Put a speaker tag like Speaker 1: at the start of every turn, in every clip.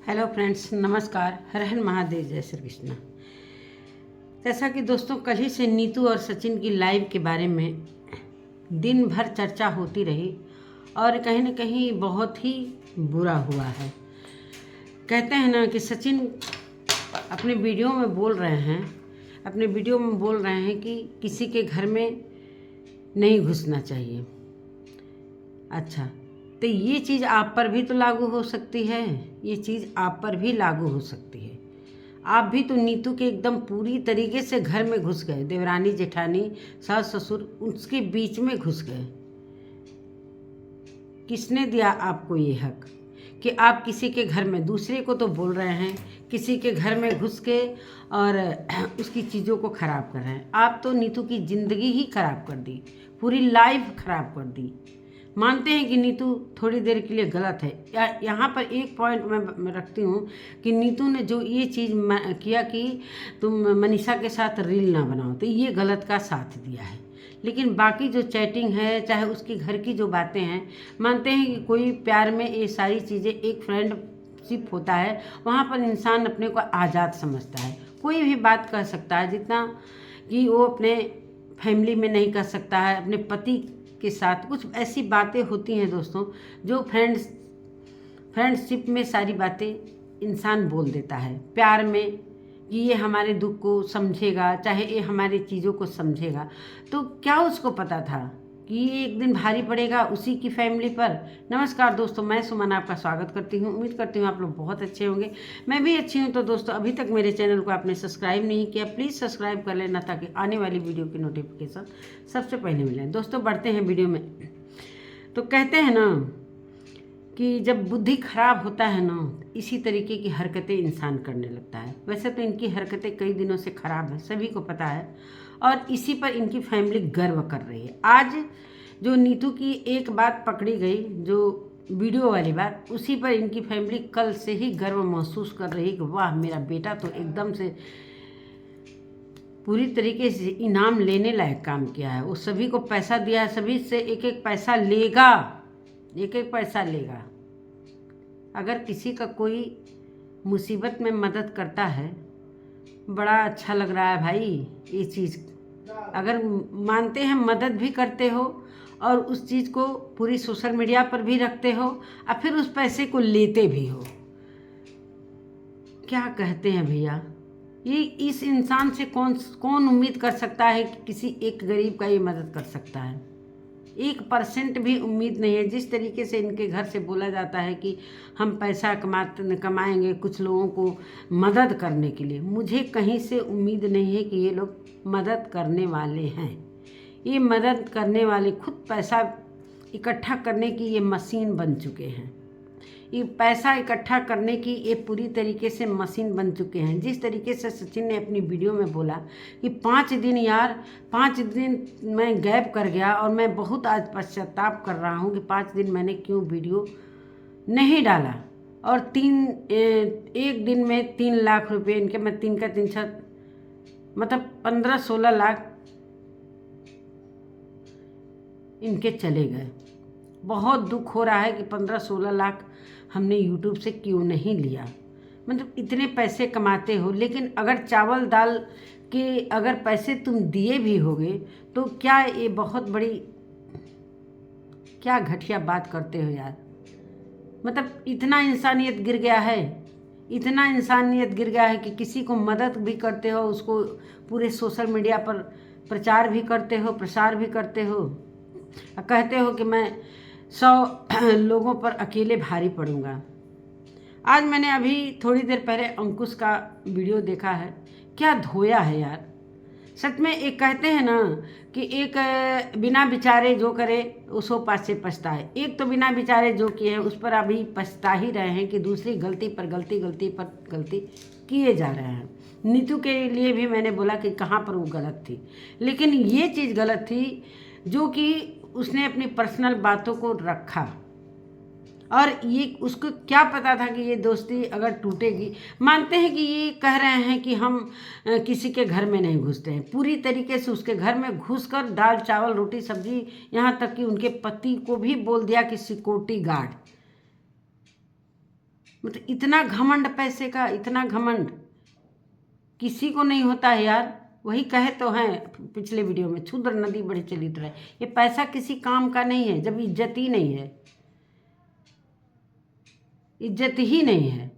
Speaker 1: Hello friends, नमस्कार। हर हर महादेव, जय श्री कृष्ण। जैसा कि दोस्तों कल ही से नीतू और सचिन की लाइव के बारे में दिन भर चर्चा होती रही और कहीं न कहीं बहुत ही बुरा हुआ है। कहते हैं ना कि सचिन अपने वीडियो में बोल रहे हैं कि किसी के घर में नहीं घुसना चाहिए। अच्छा, तो ये चीज़ आप पर भी तो लागू हो सकती है। ये चीज़ आप पर भी लागू हो सकती है। आप भी तो नीतू के एकदम पूरी तरीके से घर में घुस गए। देवरानी जेठानी, सास ससुर, उसके बीच में घुस गए। किसने दिया आपको ये हक कि आप किसी के घर में, दूसरे को तो बोल रहे हैं, किसी के घर में घुस के और उसकी चीज़ों को ख़राब कर रहे हैं। आप तो नीतू की ज़िंदगी ही ख़राब कर दी, पूरी लाइफ ख़राब कर दी। मानते हैं कि नीतू थोड़ी देर के लिए गलत है। यहाँ पर एक पॉइंट मैं रखती हूँ कि नीतू ने जो ये चीज़ किया कि तुम मनीषा के साथ रील ना बनाओ, तो ये गलत का साथ दिया है। लेकिन बाकी जो चैटिंग है, चाहे उसकी घर की जो बातें हैं, मानते हैं कि कोई प्यार में ये सारी चीज़ें, एक फ्रेंडशिप होता है, वहाँ पर इंसान अपने को आज़ाद समझता है। कोई भी बात कर सकता है, जितना कि वो अपने फैमिली में नहीं कर सकता है। अपने पति के साथ कुछ ऐसी बातें होती हैं दोस्तों, जो फ्रेंडशिप में सारी बातें इंसान बोल देता है। प्यार में कि ये हमारे दुख को समझेगा, चाहे ये हमारी चीज़ों को समझेगा, तो क्या उसको पता था कि ये एक दिन भारी पड़ेगा उसी की फैमिली पर। नमस्कार दोस्तों, मैं सुमन आपका स्वागत करती हूँ। उम्मीद करती हूँ आप लोग बहुत अच्छे होंगे। मैं भी अच्छी हूँ। तो दोस्तों, अभी तक मेरे चैनल को आपने सब्सक्राइब नहीं किया, प्लीज़ सब्सक्राइब कर लेना, ताकि आने वाली वीडियो की नोटिफिकेशन सबसे पहले मिले। दोस्तों, बढ़ते हैं वीडियो में। तो कहते हैं ना कि जब बुद्धि खराब होता है ना, इसी तरीके की हरकतें इंसान करने लगता है। वैसे तो इनकी हरकतें कई दिनों से खराब है, सभी को पता है, और इसी पर इनकी फैमिली गर्व कर रही है। आज जो नीतू की एक बात पकड़ी गई, जो वीडियो वाली बात, उसी पर इनकी फैमिली कल से ही गर्व महसूस कर रही है कि वाह, मेरा बेटा तो एकदम से पूरी तरीके से इनाम लेने लायक काम किया है। वो सभी को पैसा दिया है, सभी से एक एक पैसा लेगा, एक एक पैसा लेगा। अगर किसी का कोई मुसीबत में मदद करता है, बड़ा अच्छा लग रहा है भाई ये चीज़। अगर मानते हैं, मदद भी करते हो और उस चीज़ को पूरी सोशल मीडिया पर भी रखते हो और फिर उस पैसे को लेते भी हो, क्या कहते हैं भैया। ये इस इंसान से कौन उम्मीद कर सकता है कि किसी एक गरीब का ये मदद कर सकता है। 1% भी उम्मीद नहीं है। जिस तरीके से इनके घर से बोला जाता है कि हम पैसा कमाएंगे कुछ लोगों को मदद करने के लिए, मुझे कहीं से उम्मीद नहीं है कि ये लोग मदद करने वाले हैं। ये मदद करने वाले खुद पैसा इकट्ठा करने की ये मशीन बन चुके हैं। ये पैसा इकट्ठा करने की ये पूरी तरीके से मशीन बन चुके हैं। जिस तरीके से सचिन ने अपनी वीडियो में बोला कि 5 दिन यार, 5 दिन मैं गैप कर गया और मैं बहुत आज पश्चाताप कर रहा हूँ कि 5 दिन मैंने क्यों वीडियो नहीं डाला। और एक दिन में 3 लाख रुपये इनके, मैं 3 का 3 6 मतलब 15-16 लाख इनके चले गए। बहुत दुख हो रहा है कि 15-16 लाख हमने यूट्यूब से क्यों नहीं लिया। मतलब इतने पैसे कमाते हो, लेकिन अगर चावल दाल के अगर पैसे तुम दिए भी होगे, तो क्या ये बहुत बड़ी, क्या घटिया बात करते हो यार। मतलब इतना इंसानियत गिर गया है, इतना इंसानियत गिर गया है कि किसी को मदद भी करते हो, उसको पूरे सोशल मीडिया पर प्रचार भी करते हो, प्रसार भी करते हो, कहते हो कि मैं 100 लोगों पर अकेले भारी पड़ूंगा। आज मैंने अभी थोड़ी देर पहले अंकुश का वीडियो देखा है, क्या धोया है यार। सच में एक कहते हैं ना कि एक बिना विचारे जो करे उसको पाछे पछताए। एक तो बिना विचारे जो किए हैं उस पर अभी पछता ही रहे हैं कि दूसरी गलती पर गलती किए जा रहे हैं। नीतू के लिए भी मैंने बोला कि कहाँ पर वो गलत थी, लेकिन ये चीज़ गलत थी जो कि उसने अपनी पर्सनल बातों को रखा। और ये उसको क्या पता था कि ये दोस्ती अगर टूटेगी। मानते हैं कि ये कह रहे हैं कि हम किसी के घर में नहीं घुसते हैं, पूरी तरीके से उसके घर में घुसकर दाल चावल रोटी सब्जी, यहाँ तक कि उनके पति को भी बोल दिया कि सिक्योरिटी गार्ड। मतलब इतना घमंड पैसे का, इतना घमंड किसी को नहीं होता है यार। वही कहे तो हैं पिछले वीडियो में, क्षुद्र नदी बढ़े चलित रहे। ये पैसा किसी काम का नहीं है जब इज्जत ही नहीं है, इज्जत ही नहीं है।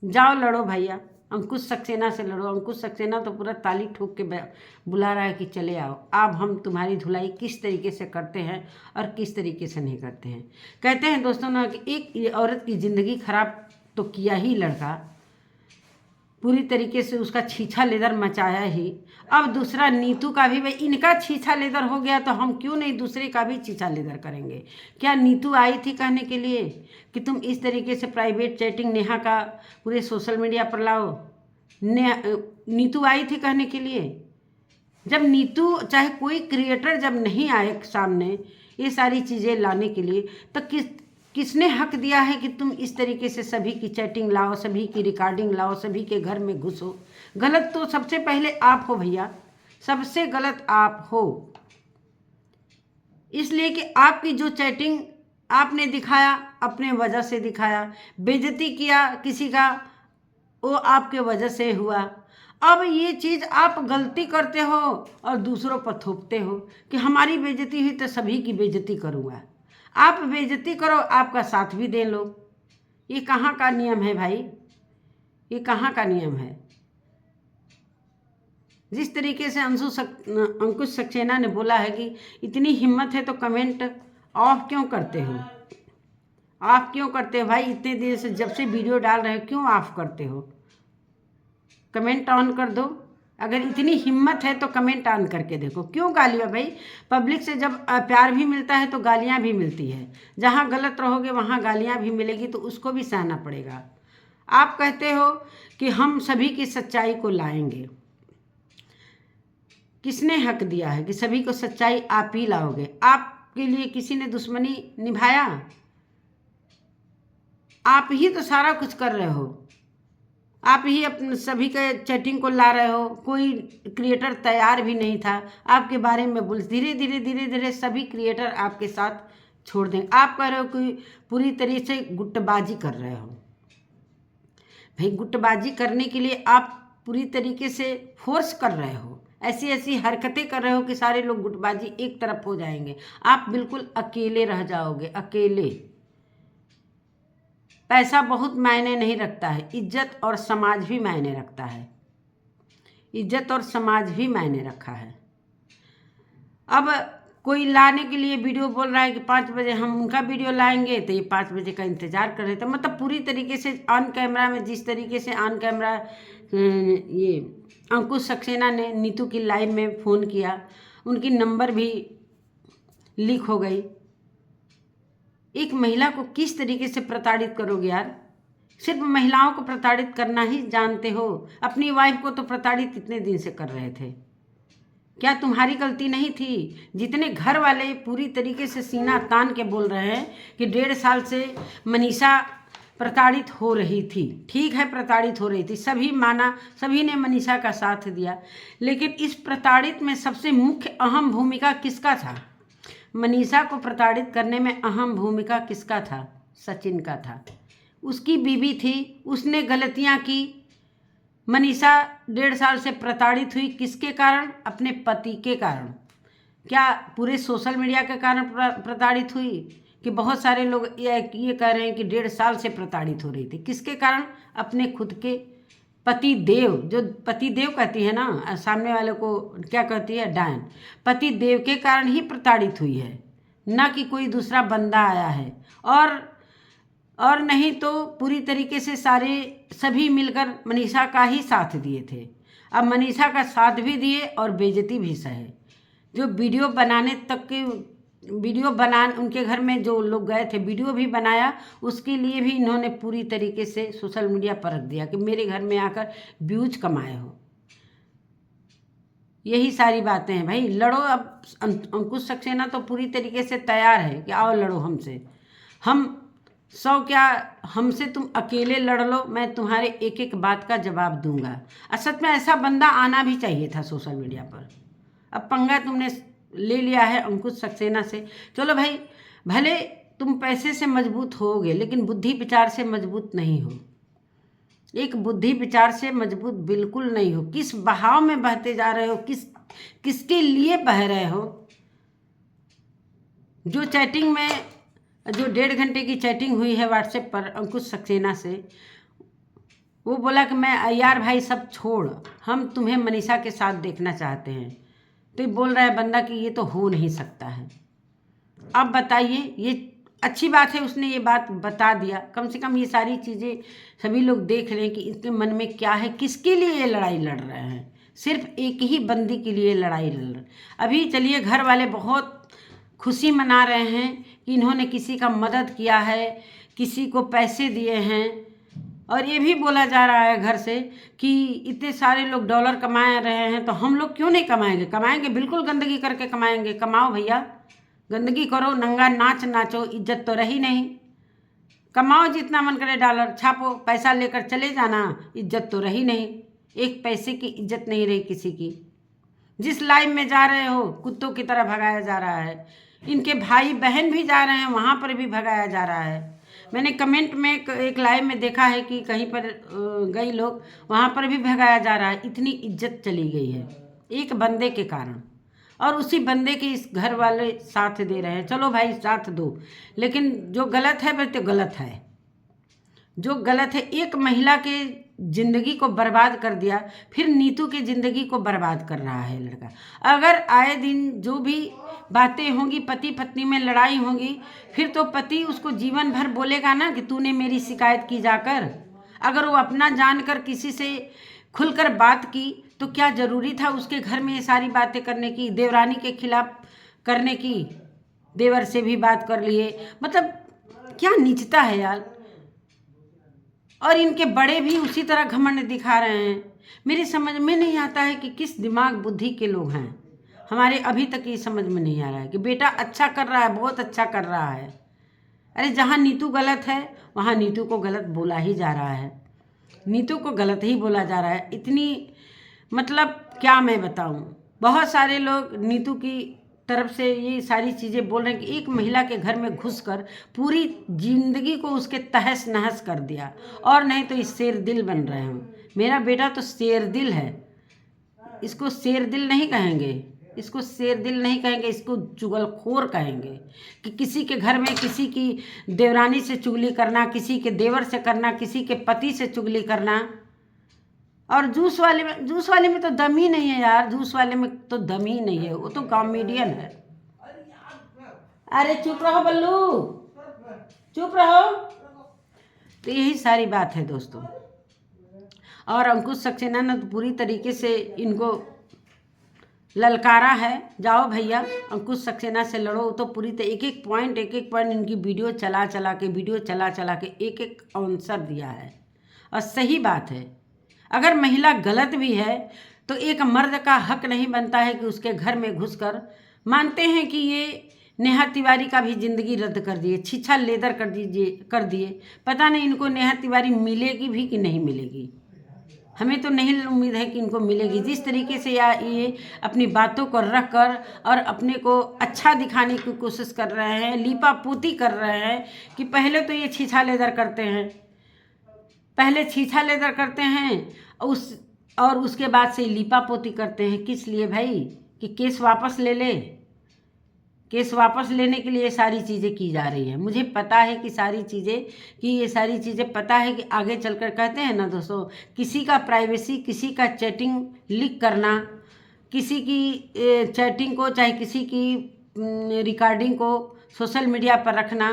Speaker 1: जाओ लड़ो भैया, अंकुश सक्सेना से लड़ो। अंकुश सक्सेना तो पूरा ताली ठोक के बुला रहा है कि चले आओ, अब हम तुम्हारी धुलाई किस तरीके से करते हैं और किस तरीके से नहीं करते हैं। कहते हैं दोस्तों ना कि एक औरत की ज़िंदगी खराब तो किया ही लड़का, पूरी तरीके से उसका छीछा लेदर मचाया ही। अब दूसरा नीतू का भी, भाई इनका छीछा लेदर हो गया तो हम क्यों नहीं दूसरे का भी छीछा लेदर करेंगे। क्या नीतू आई थी कहने के लिए कि तुम इस तरीके से प्राइवेट चैटिंग नेहा का पूरे सोशल मीडिया पर लाओ? नीतू आई थी कहने के लिए? जब नीतू, चाहे कोई क्रिएटर जब नहीं आए सामने ये सारी चीज़ें लाने के लिए, तो किसने हक दिया है कि तुम इस तरीके से सभी की चैटिंग लाओ, सभी की रिकॉर्डिंग लाओ, सभी के घर में घुसो? गलत तो सबसे पहले आप हो भैया, सबसे गलत आप हो। इसलिए कि आपकी जो चैटिंग आपने दिखाया, अपने वजह से दिखाया, बेइज्जती किया किसी का, वो आपके वजह से हुआ। अब ये चीज़ आप गलती करते हो और दूसरों पर थोपते हो कि हमारी बेइज्जती हुई तो सभी की बेइज्जती करूँगा। आप बेइज्जती करो, आपका साथ भी दे लो। ये कहाँ का नियम है भाई? ये कहाँ का नियम है? जिस तरीके से अंकुश सक्सेना ने बोला है कि इतनी हिम्मत है तो कमेंट ऑफ क्यों करते हो? ऑफ क्यों करते हो भाई? इतने देर से जब से वीडियो डाल रहे हो क्यों ऑफ करते हो? कमेंट ऑन कर दो। अगर इतनी हिम्मत है तो कमेंट ऑन करके देखो। क्यों गालियाँ भाई? पब्लिक से जब प्यार भी मिलता है तो गालियाँ भी मिलती है। जहाँ गलत रहोगे वहाँ गालियाँ भी मिलेगी, तो उसको भी सहना पड़ेगा। आप कहते हो कि हम सभी की सच्चाई को लाएंगे। किसने हक दिया है कि सभी को सच्चाई आप ही लाओगे? आपके लिए किसी ने दुश्मनी निभाया? आप ही तो सारा कुछ कर रहे हो, आप ही अपने सभी के चैटिंग को ला रहे हो। कोई क्रिएटर तैयार भी नहीं था आपके बारे में बोल, धीरे धीरे धीरे धीरे सभी क्रिएटर आपके साथ छोड़ देंगे। आप कह रहे हो कि पूरी तरीके से गुट्टबाजी कर रहे हो। भाई गुट्टबाजी करने के लिए आप पूरी तरीके से फोर्स कर रहे हो, ऐसी ऐसी हरकतें कर रहे हो कि सारे लोग गुटबाजी एक तरफ हो जाएंगे। आप बिल्कुल अकेले रह जाओगे, अकेले। पैसा बहुत मायने नहीं रखता है, इज्जत और समाज भी मायने रखता है। इज्जत और समाज भी मायने रखा है। अब कोई लाने के लिए वीडियो बोल रहा है कि 5 बजे हम उनका वीडियो लाएंगे, तो ये 5 बजे का इंतज़ार कर रहे थे। मतलब पूरी तरीके से ऑन कैमरा में, जिस तरीके से ऑन कैमरा ये अंकुश सक्सेना ने नीतू की लाइव में फ़ोन किया, उनकी नंबर भी लीक हो गई। एक महिला को किस तरीके से प्रताड़ित करोगे यार? सिर्फ महिलाओं को प्रताड़ित करना ही जानते हो। अपनी वाइफ को तो प्रताड़ित कितने दिन से कर रहे थे। क्या तुम्हारी गलती नहीं थी? जितने घर वाले पूरी तरीके से सीना तान के बोल रहे हैं कि 1.5 साल से मनीषा प्रताड़ित हो रही थी। ठीक है, प्रताड़ित हो रही थी, सभी माना, सभी ने मनीषा का साथ दिया, लेकिन इस प्रताड़ित में सबसे मुख्य अहम भूमिका किसका था? मनीषा को प्रताड़ित करने में अहम भूमिका किसका था? सचिन का था। उसकी बीवी थी, उसने गलतियां की। मनीषा 1.5 साल से प्रताड़ित हुई किसके कारण? अपने पति के कारण। क्या पूरे सोशल मीडिया के कारण प्रताड़ित हुई? कि बहुत सारे लोग ये कह रहे हैं कि 1.5 साल से प्रताड़ित हो रही थी। किसके कारण? अपने खुद के पति देव, जो पति देव कहती है ना, सामने वाले को क्या कहती है? डायन। पति देव के कारण ही प्रताड़ित हुई है, ना कि कोई दूसरा बंदा आया है। और नहीं तो पूरी तरीके से सभी मिलकर मनीषा का ही साथ दिए थे। अब मनीषा का साथ भी दिए और बेइज्जती भी सहे। जो वीडियो बनाने तक के, उनके घर में जो लोग गए थे वीडियो भी बनाया, उसके लिए भी इन्होंने पूरी तरीके से सोशल मीडिया पर रख दिया कि मेरे घर में आकर व्यूज कमाए हो। यही सारी बातें हैं भाई। लड़ो। अब अंकुश सक्सेना तो पूरी तरीके से तैयार है कि आओ लड़ो हमसे। हमसे तुम अकेले लड़ लो, मैं तुम्हारे एक एक बात का जवाब दूंगा। सच में ऐसा बंदा आना भी चाहिए था सोशल मीडिया पर। अब पंगा तुमने ले लिया है अंकुश सक्सेना से। चलो भाई, भले तुम पैसे से मजबूत होगे लेकिन बुद्धि विचार से मजबूत नहीं हो। एक बुद्धि विचार से मजबूत बिल्कुल नहीं हो। किस बहाव में बहते जा रहे हो, किसके लिए बह रहे हो। जो चैटिंग में जो 1.5 घंटे की चैटिंग हुई है व्हाट्सएप पर अंकुश सक्सेना से, वो बोला कि मैं यार भाई सब छोड़, हम तुम्हें मनीषा के साथ देखना चाहते हैं। तो ये बोल रहा है बंदा कि ये तो हो नहीं सकता है। अब बताइए, ये अच्छी बात है उसने ये बात बता दिया, कम से कम ये सारी चीज़ें सभी लोग देख लें कि इसके मन में क्या है, किसके लिए ये लड़ाई लड़ रहे हैं। सिर्फ एक ही बंदी के लिए लड़ाई लड़ रहे। अभी चलिए घर वाले बहुत खुशी मना रहे हैं कि इन्होंने किसी का मदद किया है, किसी को पैसे दिए हैं। और ये भी बोला जा रहा है घर से कि इतने सारे लोग डॉलर कमा रहे हैं तो हम लोग क्यों नहीं कमाएंगे। कमाएंगे, बिल्कुल गंदगी करके कमाएंगे। कमाओ भैया, गंदगी करो, नंगा नाच नाचो, इज्जत तो रही नहीं। कमाओ जितना मन करे, डॉलर छापो, पैसा लेकर चले जाना, इज्जत तो रही नहीं। एक पैसे की इज्जत नहीं रही किसी की। जिस लाइन में जा रहे हो कुत्तों की तरह भगाया जा रहा है। इनके भाई बहन भी जा रहे हैं, वहाँ पर भी भगाया जा रहा है। मैंने कमेंट में एक लाइव में देखा है कि कहीं पर गई लोग, वहाँ पर भी भगाया जा रहा है। इतनी इज्जत चली गई है एक बंदे के कारण, और उसी बंदे के इस घर वाले साथ दे रहे हैं। चलो भाई साथ दो, लेकिन जो गलत है वह तो गलत है। जो गलत है, एक महिला के जिंदगी को बर्बाद कर दिया, फिर नीतू की जिंदगी को बर्बाद कर रहा है लड़का। अगर आए दिन जो भी बातें होंगी, पति पत्नी में लड़ाई होगी, फिर तो पति उसको जीवन भर बोलेगा ना कि तूने मेरी शिकायत की जाकर। अगर वो अपना जानकर किसी से खुलकर बात की तो क्या ज़रूरी था उसके घर में ये सारी बातें करने की, देवरानी के खिलाफ करने की। देवर से भी बात कर लिए, मतलब क्या नीचता है यार। और इनके बड़े भी उसी तरह घमंड दिखा रहे हैं। मेरी समझ में नहीं आता है कि किस दिमाग बुद्धि के लोग हैं। हमारे अभी तक ये समझ में नहीं आ रहा है कि बेटा अच्छा कर रहा है, बहुत अच्छा कर रहा है। अरे जहाँ नीतू गलत है वहाँ नीतू को गलत बोला ही जा रहा है, नीतू को गलत ही बोला जा रहा है। इतनी मतलब क्या मैं बताऊँ। बहुत सारे लोग नीतू की तरफ से ये सारी चीज़ें बोल रहे हैं कि एक महिला के घर में घुसकर पूरी जिंदगी को उसके तहस नहस कर दिया। और नहीं तो इस शेर दिल बन रहे हूँ। मेरा बेटा तो शेर दिल है, इसको शेर दिल नहीं कहेंगे, इसको शेर दिल नहीं कहेंगे, इसको चुगलखोर कहेंगे। कि किसी के घर में किसी की देवरानी से चुगली करना, किसी के देवर से करना, किसी के पति से चुगली करना। और जूस वाले में तो दम ही नहीं है यार, जूस वाले में तो दम ही नहीं है, वो तो कॉमेडियन है। अरे चुप रहो बल्लू, चुप रहो। तो यही सारी बात है दोस्तों। और अंकुश सक्सेना ने तो पूरी तरीके से इनको ललकारा है, जाओ भैया अंकुश सक्सेना से लड़ो। तो पूरी एक एक पॉइंट इनकी वीडियो चला चला के एक एक आंसर दिया है। और सही बात है, अगर महिला गलत भी है तो एक मर्द का हक नहीं बनता है कि उसके घर में घुसकर। मानते हैं कि ये नेहा तिवारी का भी ज़िंदगी रद्द कर दिए, छीछा लेदर कर दिए। पता नहीं इनको नेहा तिवारी मिलेगी भी कि नहीं मिलेगी। हमें तो नहीं उम्मीद है कि इनको मिलेगी। जिस तरीके से ये अपनी बातों को रख कर और अपने को अच्छा दिखाने की कोशिश कर रहे हैं, लीपा पोती कर रहे हैं कि पहले तो ये छीछा लेदर करते हैं, पहले छीछा लेदर करते हैं और उसके बाद से लीपा पोती करते हैं। किस लिए भाई? कि केस वापस ले ले। केस वापस लेने के लिए सारी चीज़ें की जा रही है। मुझे पता है कि ये सारी चीज़ें पता है कि आगे चलकर, कहते हैं ना दोस्तों, किसी का प्राइवेसी, किसी का चैटिंग लीक करना, किसी की चैटिंग को चाहे किसी की रिकॉर्डिंग को सोशल मीडिया पर रखना,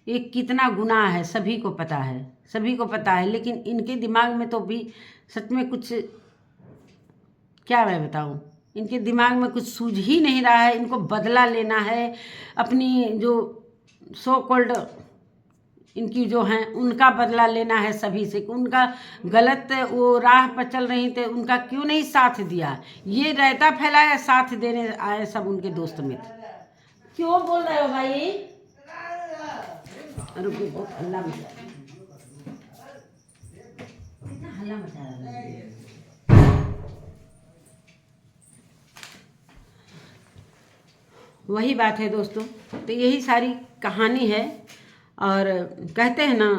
Speaker 1: ये कितना गुनाह है, सभी को पता है। लेकिन इनके दिमाग में तो भी सच में कुछ, क्या मैं बताऊं, इनके दिमाग में कुछ सूझ ही नहीं रहा है। इनको बदला लेना है, अपनी जो सो कॉल्ड इनकी जो हैं उनका बदला लेना है सभी से। उनका गलत वो राह पर चल रही थे, उनका क्यों नहीं साथ दिया। ये रायता फैलाया, साथ देने आए सब उनके दोस्त मित्र। क्यों बोल रहे हो भाई? रुको, बहुत हल्ला मचा रहा है। वही बात है दोस्तों। तो यही सारी कहानी है। और कहते हैं ना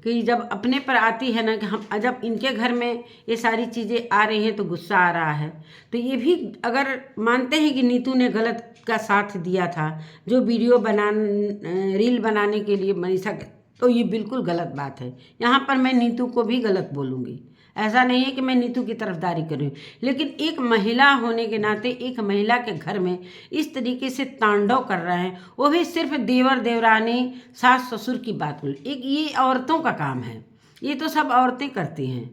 Speaker 1: कि जब अपने पर आती है ना कि हम जब इनके घर में ये सारी चीज़ें आ रही हैं तो गुस्सा आ रहा है। तो ये भी अगर मानते हैं कि नीतू ने गलत का साथ दिया था जो वीडियो रील बनाने के लिए मनीषा, तो ये बिल्कुल गलत बात है। यहाँ पर मैं नीतू को भी गलत बोलूँगी। ऐसा नहीं है कि मैं नीतू की तरफदारी कर रही हूँ, लेकिन एक महिला होने के नाते एक महिला के घर में इस तरीके से तांडव कर रहे हैं, वो भी सिर्फ देवर देवरानी सास ससुर की बात बोल। एक ये औरतों का काम है, ये तो सब औरतें करती हैं।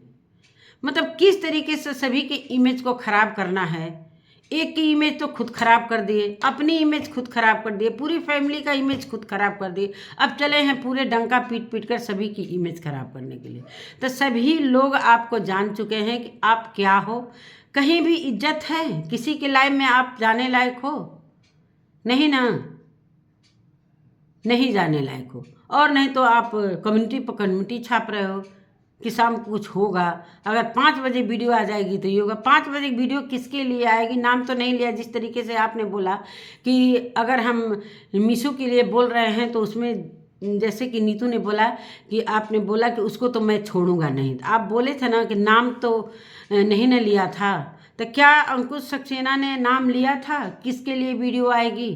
Speaker 1: मतलब किस तरीके से सभी के इमेज को खराब करना है। एक की इमेज तो खुद खराब कर दिए, अपनी इमेज खुद खराब कर दिए, पूरी फैमिली का इमेज खुद खराब कर दिए। अब चले हैं पूरे डंका पीट पीट कर सभी की इमेज खराब करने के लिए। तो सभी लोग आपको जान चुके हैं कि आप क्या हो। कहीं भी इज्जत है किसी के लाइफ में? आप जाने लायक हो? नहीं ना, नहीं जाने लायक हो। और नहीं तो आप कम्युनिटी पर कम्युनिटी छाप रहे हो कि शाम को कुछ होगा। अगर 5 बजे वीडियो आ जाएगी तो ये होगा। 5 बजे वीडियो किसके लिए आएगी? नाम तो नहीं लिया। जिस तरीके से आपने बोला कि अगर हम मीशो के लिए बोल रहे हैं तो उसमें जैसे कि नीतू ने बोला कि आपने बोला कि उसको तो मैं छोड़ूंगा नहीं। आप बोले थे ना कि नाम तो नहीं न लिया था। तो क्या अंकुश सक्सेना ने नाम लिया था किसके लिए वीडियो आएगी?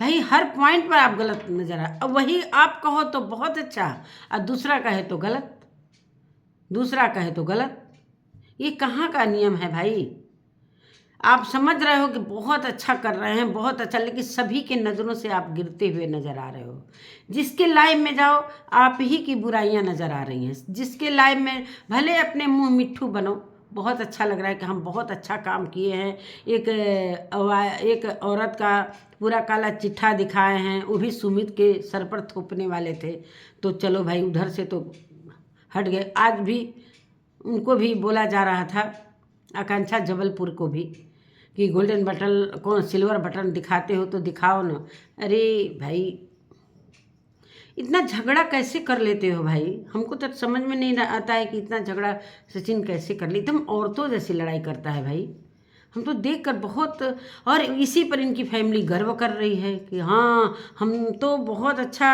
Speaker 1: भाई हर पॉइंट पर आप गलत नजर आ। अब वही आप कहो तो बहुत अच्छा और दूसरा कहे तो गलत, दूसरा कहे तो गलत। ये कहाँ का नियम है भाई? आप समझ रहे हो कि बहुत अच्छा कर रहे हैं, बहुत अच्छा, लेकिन सभी के नज़रों से आप गिरते हुए नज़र आ रहे हो। जिसके लाइफ में जाओ आप ही की बुराइयां नज़र आ रही हैं। जिसके लाइफ में भले अपने मुंह मिट्ठू बनो, बहुत अच्छा लग रहा है कि हम बहुत अच्छा काम किए हैं। एक औरत का पूरा काला चिट्ठा दिखाए हैं, वो भी सुमित के सर पर थोपने वाले थे। तो चलो भाई उधर से तो हट गए। आज भी उनको भी बोला जा रहा था, आकांक्षा जबलपुर को भी, कि गोल्डन बटन कौन सिल्वर बटन दिखाते हो तो दिखाओ ना। अरे भाई इतना झगड़ा कैसे कर लेते हो भाई? हमको तो समझ में नहीं आता है कि इतना झगड़ा सचिन कैसे कर ली। एकदम औरतों जैसी लड़ाई करता है भाई। हम तो देख कर बहुत, और इसी पर इनकी फैमिली गर्व कर रही है कि हाँ हम तो बहुत अच्छा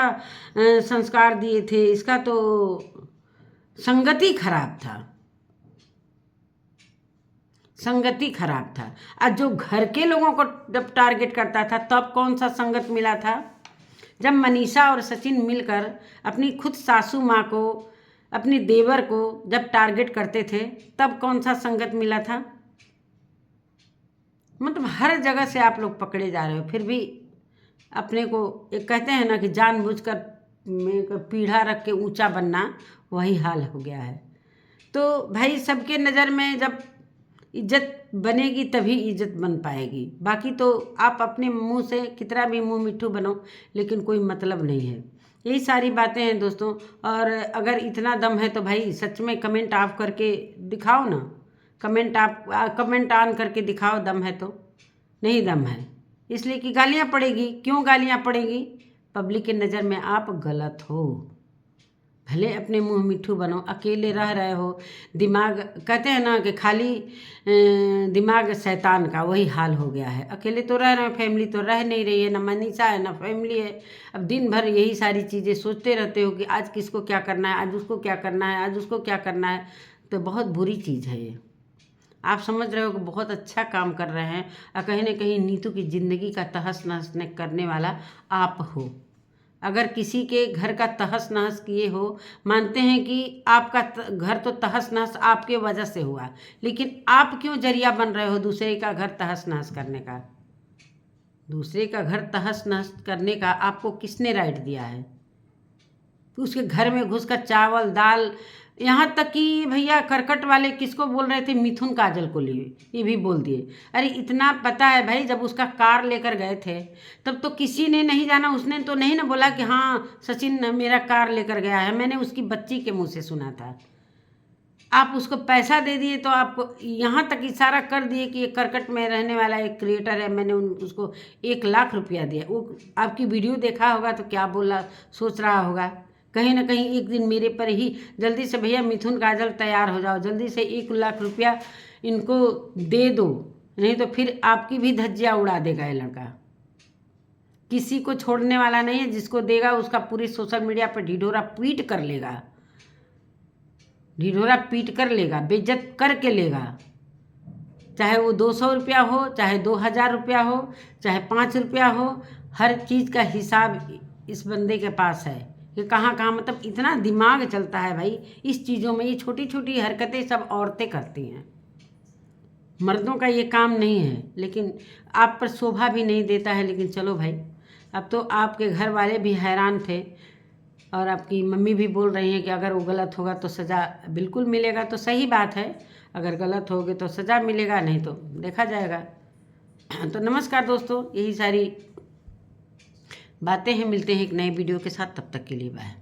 Speaker 1: संस्कार दिए थे। इसका तो संगति खराब था, संगति खराब था। और जो घर के लोगों को जब टारगेट करता था तब कौन सा संगत मिला था? जब मनीषा और सचिन मिलकर अपनी खुद सासू माँ को, अपनी देवर को जब टारगेट करते थे तब कौन सा संगत मिला था? मतलब हर जगह से आप लोग पकड़े जा रहे हो, फिर भी अपने को एक कहते हैं ना कि जानबूझकर पीढ़ा रख के ऊंचा बनना, वही हाल हो गया है। तो भाई सबके नज़र में जब इज्जत बनेगी तभी इज्जत बन पाएगी। बाकी तो आप अपने मुंह से कितना भी मुंह मिट्ठू बनो, लेकिन कोई मतलब नहीं है। यही सारी बातें हैं दोस्तों। और अगर इतना दम है तो भाई सच में कमेंट ऑफ करके दिखाओ ना। कमेंट ऑन करके दिखाओ दम है तो। नहीं दम है इसलिए कि गालियाँ पड़ेगी। क्यों गालियाँ पड़ेगी? पब्लिक के नज़र में आप गलत हो। भले अपने मुंह मिट्ठू बनो, अकेले रह रहे हो, दिमाग कहते हैं ना कि खाली दिमाग शैतान का, वही हाल हो गया है। अकेले तो रह रहे हैं, फैमिली तो रह नहीं रही है, ना मनीषा है ना फैमिली है। अब दिन भर यही सारी चीज़ें सोचते रहते हो कि आज किसको क्या करना है, आज उसको क्या करना है, आज उसको क्या करना है। तो बहुत बुरी चीज़ है ये। आप समझ रहे हो कि बहुत अच्छा काम कर रहे हैं और कहीं ना कहीं नीतू की ज़िंदगी का तहस नहस करने वाला आप हो। अगर किसी के घर का तहस नहस किए हो, मानते हैं कि आपका घर तो तहस नहस आपके वजह से हुआ, लेकिन आप क्यों जरिया बन रहे हो दूसरे का घर तहस नहस करने का? दूसरे का घर तहस नहस करने का आपको किसने राइट दिया है? उसके घर में घुसकर चावल दाल, यहाँ तक कि भैया करकट वाले किसको बोल रहे थे? मिथुन काजल को लिए, ये भी बोल दिए। अरे इतना पता है भाई, जब उसका कार लेकर गए थे तब तो किसी ने नहीं जाना, उसने तो नहीं ना बोला कि हाँ सचिन मेरा कार लेकर गया है। मैंने उसकी बच्ची के मुंह से सुना था। आप उसको पैसा दे दिए तो आपको यहाँ तक इशारा कर दिए कि ये करकट में रहने वाला एक क्रिएटर है, मैंने उसको 1 लाख रुपया दिया। वो आपकी वीडियो देखा होगा तो क्या बोला, सोच रहा होगा कहीं ना कहीं एक दिन मेरे पर ही, जल्दी से भैया मिथुन काजल तैयार हो जाओ, जल्दी से 1 लाख रुपया इनको दे दो। नहीं तो फिर आपकी भी धज्जियाँ उड़ा देगा ये लड़का। किसी को छोड़ने वाला नहीं है, जिसको देगा उसका पूरी सोशल मीडिया पर ढिढोरा पीट कर लेगा, ढिढोरा पीट कर लेगा, बेइज्जत करके लेगा। चाहे वो 200 रुपया हो, चाहे 2000 रुपया हो, चाहे 5 रुपया हो, हर चीज़ का हिसाब इस बंदे के पास है कि कहाँ कहाँ, मतलब इतना दिमाग चलता है भाई इस चीज़ों में। ये छोटी छोटी हरकतें सब औरतें करती हैं, मर्दों का ये काम नहीं है। लेकिन आप पर शोभा भी नहीं देता है। लेकिन चलो भाई, अब तो आपके घर वाले भी हैरान थे और आपकी मम्मी भी बोल रही हैं कि अगर वो गलत होगा तो सज़ा बिल्कुल मिलेगा। तो सही बात है, अगर गलत होगे तो सज़ा मिलेगा, नहीं तो देखा जाएगा। तो नमस्कार दोस्तों, यही सारी बातें हैं। मिलते हैं एक नए वीडियो के साथ, तब तक के लिए बाय।